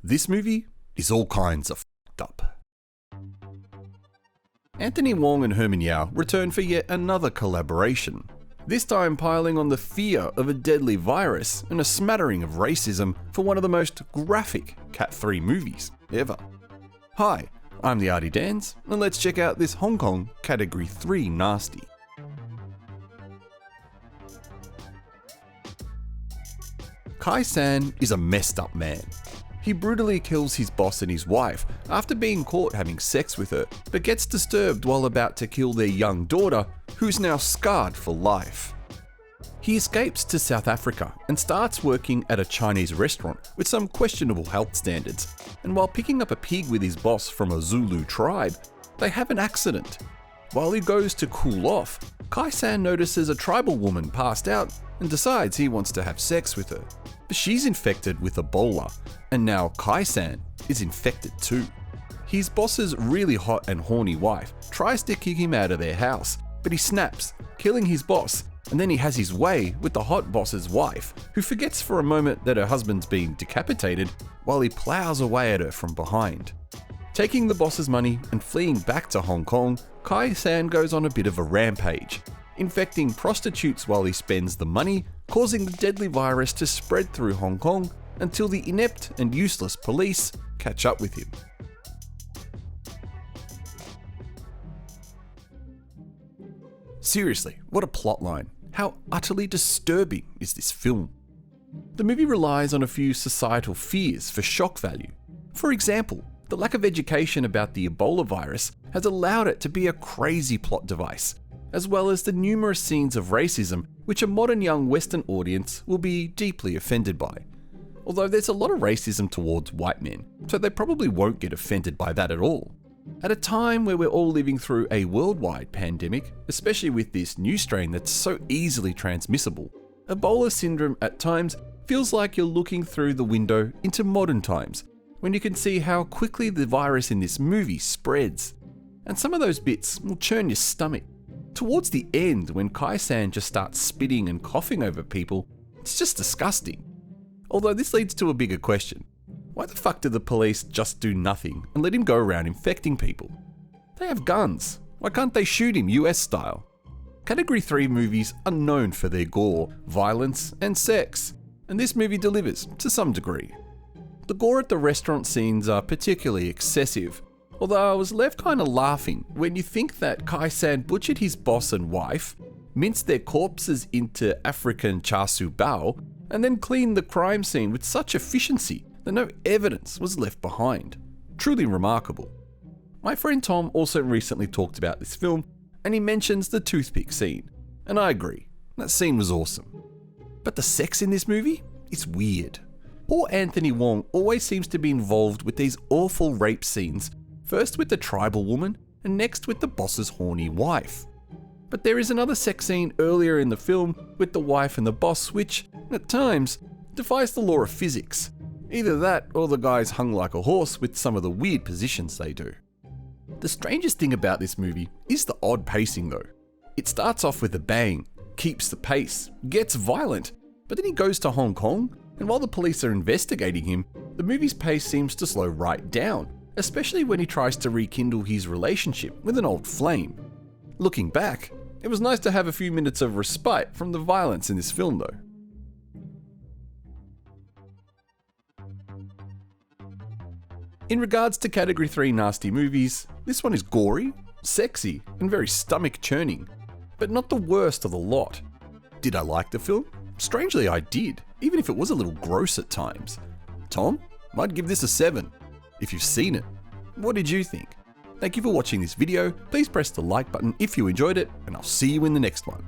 This movie is all kinds of f***ed up. Anthony Wong and Herman Yau return for yet another collaboration, this time piling on the fear of a deadly virus and a smattering of racism for one of the most graphic CAT3 movies ever. Hi, I'm the Artie Dans, and let's check out this Hong Kong Category 3 nasty. Kai-san is a messed up man. He brutally kills his boss and his wife after being caught having sex with her, but gets disturbed while about to kill their young daughter, who's now scarred for life. He escapes to South Africa and starts working at a Chinese restaurant with some questionable health standards, and while picking up a pig with his boss from a Zulu tribe, they have an accident. While he goes to cool off, Kai-san notices a tribal woman passed out and decides he wants to have sex with her. But she's infected with Ebola, and now Kai-san is infected too. His boss's really hot and horny wife tries to kick him out of their house, but he snaps, killing his boss, and then he has his way with the hot boss's wife, who forgets for a moment that her husband's been decapitated while he plows away at her from behind. Taking the boss's money and fleeing back to Hong Kong, Kai-san goes on a bit of a rampage, infecting prostitutes while he spends the money, causing the deadly virus to spread through Hong Kong until the inept and useless police catch up with him. Seriously, what a plotline. How utterly disturbing is this film? The movie relies on a few societal fears for shock value. For example, the lack of education about the Ebola virus has allowed it to be a crazy plot device, as well as the numerous scenes of racism which a modern young Western audience will be deeply offended by. Although there's a lot of racism towards white men, so they probably won't get offended by that at all. At a time where we're all living through a worldwide pandemic, especially with this new strain that's so easily transmissible, Ebola syndrome at times feels like you're looking through the window into modern times, when you can see how quickly the virus in this movie spreads. And some of those bits will churn your stomach. Towards the end, when Kai-san just starts spitting and coughing over people, it's just disgusting. Although this leads to a bigger question. Why the fuck did the police just do nothing and let him go around infecting people? They have guns. Why can't they shoot him US style? Category 3 movies are known for their gore, violence, and sex, and this movie delivers to some degree. The gore at the restaurant scenes are particularly excessive, although I was left kinda laughing when you think that Kai-san butchered his boss and wife, minced their corpses into African Chasui bao, and then cleaned the crime scene with such efficiency that no evidence was left behind. Truly remarkable. My friend Tom also recently talked about this film, and he mentions the toothpick scene, and I agree, that scene was awesome. But the sex in this movie is weird. Poor Anthony Wong always seems to be involved with these awful rape scenes, first with the tribal woman, and next with the boss's horny wife. But there is another sex scene earlier in the film with the wife and the boss which, at times, defies the law of physics. Either that or the guy's hung like a horse with some of the weird positions they do. The strangest thing about this movie is the odd pacing though. It starts off with a bang, keeps the pace, gets violent, but then he goes to Hong Kong, and while the police are investigating him, the movie's pace seems to slow right down, especially when he tries to rekindle his relationship with an old flame. Looking back, it was nice to have a few minutes of respite from the violence in this film though. In regards to Category 3 nasty movies, this one is gory, sexy, and very stomach-churning, but not the worst of the lot. Did I like the film? Strangely, I did, even if it was a little gross at times. Tom? I'd give this a 7. If you've seen it, what did you think? Thank you for watching this video. Please press the like button if you enjoyed it, and I'll see you in the next one.